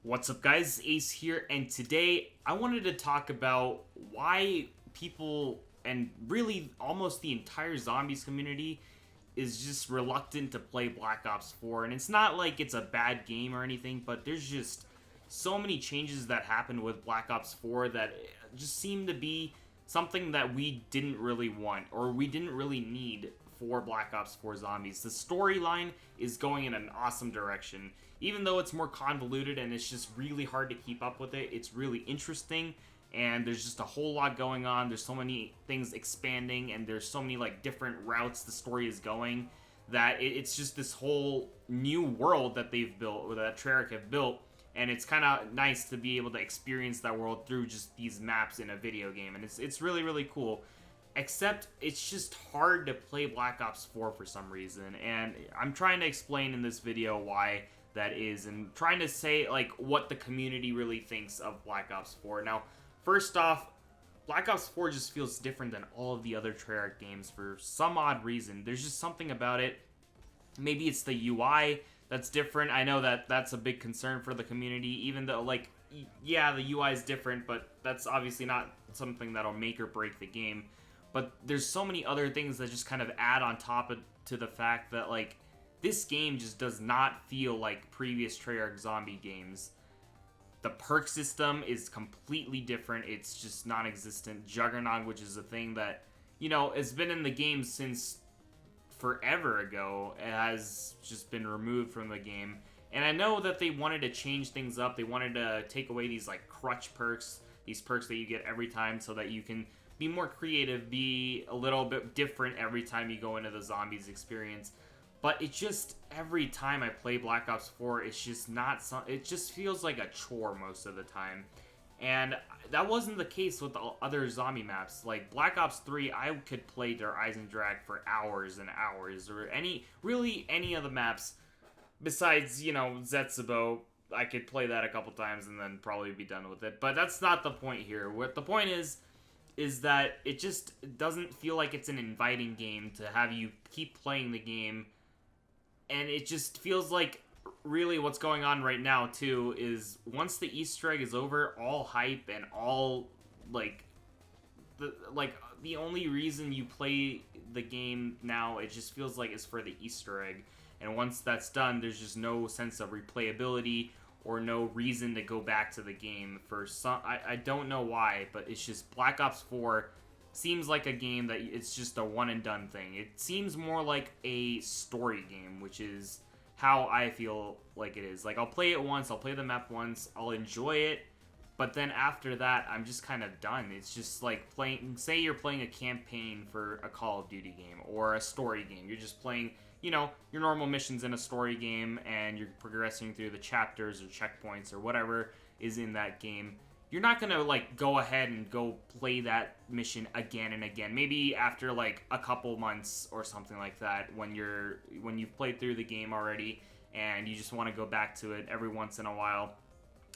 What's up, guys? Ace here, and today I wanted to talk about why people and really almost the entire zombies community is just reluctant to play Black Ops 4. And it's not like it's a bad game or anything, but there's just so many changes that happened with Black Ops 4 that just seem to be something that we didn't really want or we didn't really need for Black Ops 4 Zombies. The storyline is going in an awesome direction. Even though it's more convoluted and it's just really hard to keep up with it, it's really interesting, and there's just a whole lot going on. There's so many things expanding, and there's so many like different routes the story is going that it's just this whole new world that they've built, or that Treyarch have built, and it's kind of nice to be able to experience that world through just these maps in a video game, and it's really, really cool. Except it's just hard to play Black Ops 4 for some reason, and I'm trying to explain in this video why that is, and trying to say like what the community really thinks of Black Ops 4. Now, first off, Black Ops 4 just feels different than all of the other Treyarch games for some odd reason. There's just something about it. Maybe it's the UI that's different. I know that that's a big concern for the community, even though, like, yeah, the UI is different, but that's obviously not something that'll make or break the game. But there's so many other things that just kind of add on top of to the fact that, like, this game just does not feel like previous Treyarch zombie games. The perk system is completely different. It's just non-existent. Juggernaut, which is a thing that, has been in the game since forever ago, it has just been removed from the game. And I know that they wanted to change things up. They wanted to take away these, like, crutch perks, these perks that you get every time so that you can be more creative, be a little bit different every time you go into the zombies experience. But it just, every time I play Black Ops 4, it's just not it just feels like a chore most of the time. And that wasn't the case with the other zombie maps. Like Black Ops 3, I could play Der Eisendrache for hours and hours, or any of the maps besides, Zetsubo. I could play that a couple times and then probably be done with it. But that's not the point here. What the point is that it just doesn't feel like it's an inviting game to have you keep playing the game. And it just feels like really what's going on right now, too, is once the Easter egg is over, all hype and all, the only reason you play the game now, it just feels like is for the Easter egg. And once that's done, there's just no sense of replayability or no reason to go back to the game for some... I don't know why, but it's just Black Ops 4 seems like a game that it's just a one-and-done thing. It seems more like a story game, which is how I feel like it is. Like, I'll play it once, I'll play the map once, I'll enjoy it, but then after that, I'm just kind of done. It's just like playing... Say you're playing a campaign for a Call of Duty game, or a story game. You're just playing, your normal missions in a story game, and you're progressing through the chapters or checkpoints or whatever is in that game. You're not going to, go ahead and go play that mission again and again. Maybe after, a couple months or something like that, when you've played through the game already and you just want to go back to it every once in a while.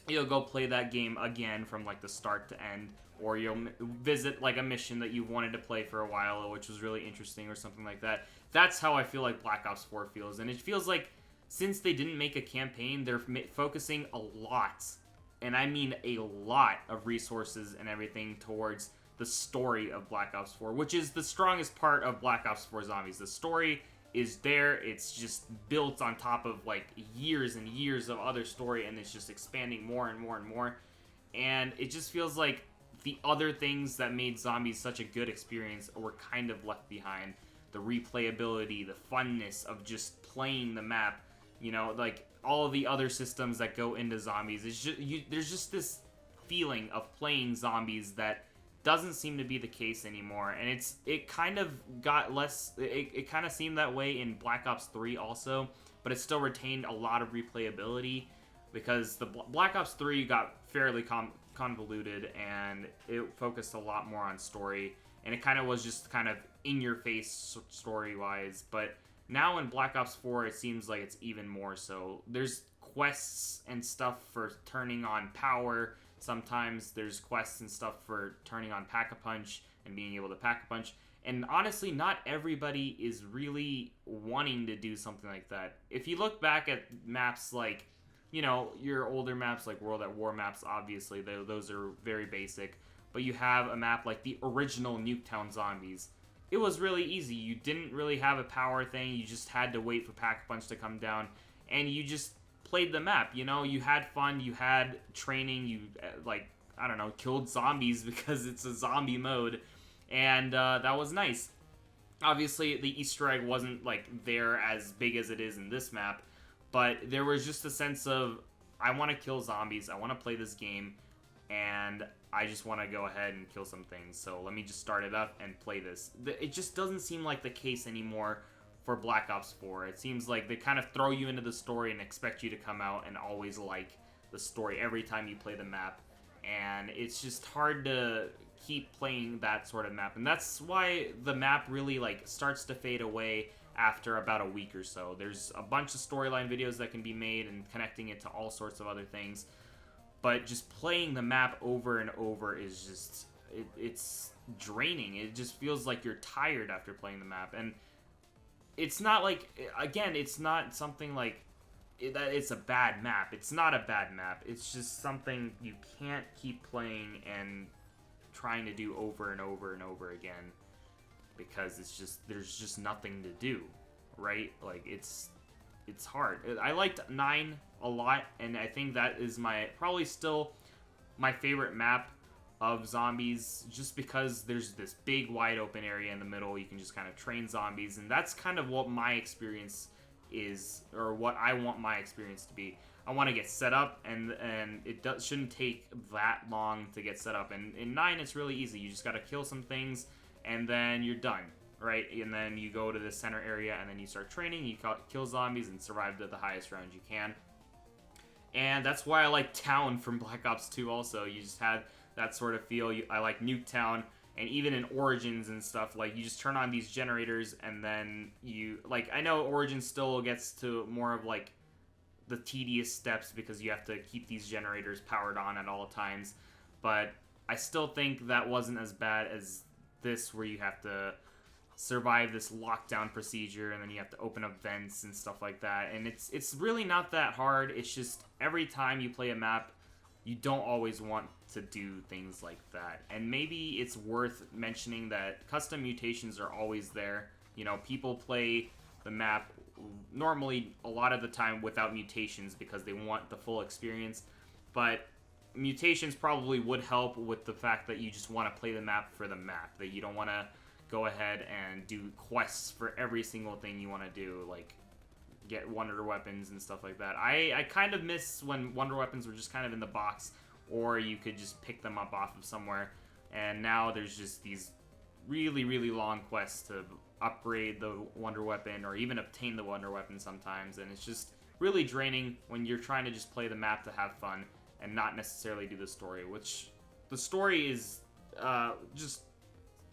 You'll go play that game again from, the start to end. Or you'll visit, a mission that you've wanted to play for a while, which was really interesting or something like that. That's how I feel like Black Ops 4 feels. And it feels like since they didn't make a campaign, they're focusing a lot, and I mean a lot, of resources and everything towards the story of Black Ops 4, which is the strongest part of Black Ops 4 Zombies. The story is there. It's just built on top of, years and years of other story, and it's just expanding more and more and more. And it just feels like the other things that made Zombies such a good experience were kind of left behind. The replayability, the funness of just playing the map, all of the other systems that go into Zombies. It's just, there's just this feeling of playing Zombies that doesn't seem to be the case anymore. And it kind of got less... It kind of seemed that way in Black Ops 3 also, but it still retained a lot of replayability because the Black Ops 3 got fairly convoluted, and it focused a lot more on story, and it kind of was just kind of in-your-face story-wise. But now in Black Ops 4, it seems like it's even more so. There's quests and stuff for turning on power. Sometimes there's quests and stuff for turning on Pack-a-Punch and being able to Pack-a-Punch. And honestly, not everybody is really wanting to do something like that. If you look back at maps like, you know, your older maps like World at War maps, obviously, those are very basic. But you have a map like the original Nuketown Zombies. It was really easy. You didn't really have a power thing. You just had to wait for Pack-a-Punch to come down. And you just played the map, you know? You had fun. You had training. You, like, I don't know, killed zombies because it's a zombie mode. And that was nice. Obviously, the Easter egg wasn't, like, there as big as it is in this map. But there was just a sense of, I want to kill zombies. I want to play this game. And I just want to go ahead and kill some things. So let me just start it up and play this. It just doesn't seem like the case anymore for Black Ops 4. It seems like they kind of throw you into the story and expect you to come out and always like the story every time you play the map. And it's just hard to keep playing that sort of map. And that's why the map really like starts to fade away after about a week or so. There's a bunch of storyline videos that can be made and connecting it to all sorts of other things. But just playing the map over and over is just, it's draining. It just feels like you're tired after playing the map. And it's not like, again, it's not something like, it's a bad map. It's not a bad map. It's just something you can't keep playing and trying to do over and over and over again. Because it's just, there's just nothing to do, right? Like, it's hard. I liked 9 a lot, and I think that is probably still my favorite map of zombies, just because there's this big wide open area in the middle. You can just kind of train zombies, and that's kind of what my experience is, or what I want my experience to be. I want to get set up, and it shouldn't take that long to get set up. And in 9, it's really easy. You just got to kill some things, and then you're done. Right, and then you go to the center area, and then you start training. You kill zombies and survive to the highest round you can. And that's why I like Town from Black Ops 2 also. You just had that sort of feel. I like Nuketown, and even in Origins and stuff, like, you just turn on these generators, and then you, like, I know Origins still gets to more of, like, the tedious steps because you have to keep these generators powered on at all times. But I still think that wasn't as bad as this, where you have to survive this lockdown procedure, and then you have to open up vents and stuff like that. And it's really not that hard. It's just every time you play a map, you don't always want to do things like that. And maybe it's worth mentioning that custom mutations are always there. You know, people play the map normally a lot of the time without mutations because they want the full experience. But mutations probably would help with the fact that you just want to play the map for the map, that you don't want to go ahead and do quests for every single thing you want to do, like get wonder weapons and stuff like that. I kind of miss when wonder weapons were just kind of in the box, or you could just pick them up off of somewhere. And now there's just these really, really long quests to upgrade the wonder weapon, or even obtain the wonder weapon sometimes. And it's just really draining when you're trying to just play the map to have fun and not necessarily do the story, which the story is just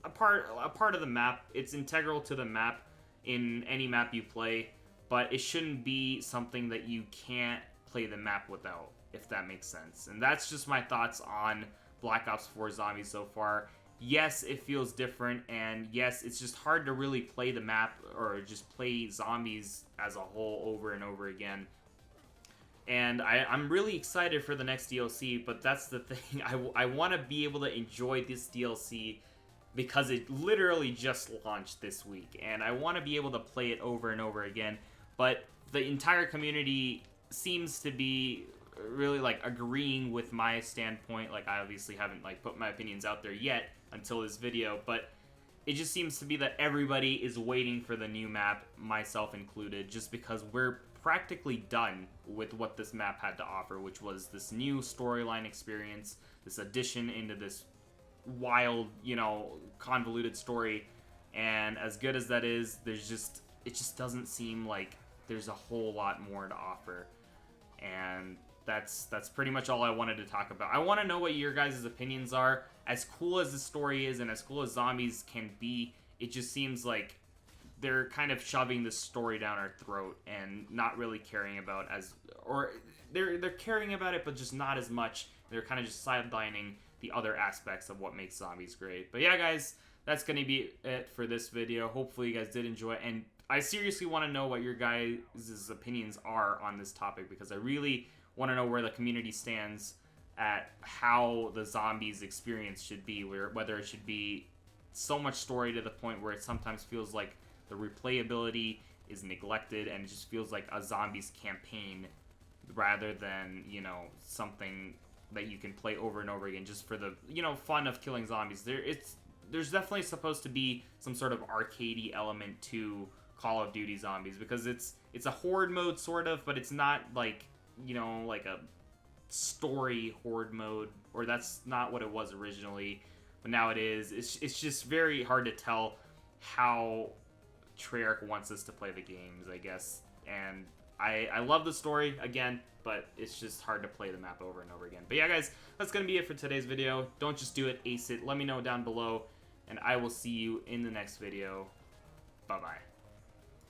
a part of the map. It's integral to the map in any map you play, but it shouldn't be something that you can't play the map without, if that makes sense. And that's just my thoughts on Black Ops 4 Zombies so far. Yes, it feels different, and yes, it's just hard to really play the map or just play zombies as a whole over and over again. And I'm really excited for the next DLC, but that's the thing. I want to be able to enjoy this DLC because it literally just launched this week, and I want to be able to play it over and over again. But the entire community seems to be really, like, agreeing with my standpoint. Like, I obviously haven't, like, put my opinions out there yet until this video, but it just seems to be that everybody is waiting for the new map, myself included, just because we're practically done with what this map had to offer, which was this new storyline experience, this addition into this wild, you know, convoluted story. And as good as that is, it just doesn't seem like there's a whole lot more to offer. And that's pretty much all I wanted to talk about. I want to know what your guys' opinions are. As cool as the story is and as cool as zombies can be, it just seems like they're kind of shoving this story down our throat and not really caring about they're caring about it, but just not as much. They're kind of just sidelining the other aspects of what makes zombies great. But yeah, guys, that's going to be it for this video. Hopefully you guys did enjoy it, and I seriously want to know what your guys' opinions are on this topic, because I really want to know where the community stands at how the zombies experience should be, whether it should be so much story to the point where it sometimes feels like the replayability is neglected and it just feels like a zombies campaign rather than, you know, something that you can play over and over again just for the, you know, fun of killing zombies. There's definitely supposed to be some sort of arcadey element to Call of Duty Zombies, because it's a horde mode sort of, but it's not like, you know, like a story horde mode, or that's not what it was originally, but now it is. It's just very hard to tell how Treyarch wants us to play the games, I guess. And I love the story, again, but it's just hard to play the map over and over again. But yeah, guys, that's going to be it for today's video. Don't just do it, ace it. Let me know down below, and I will see you in the next video. Bye-bye.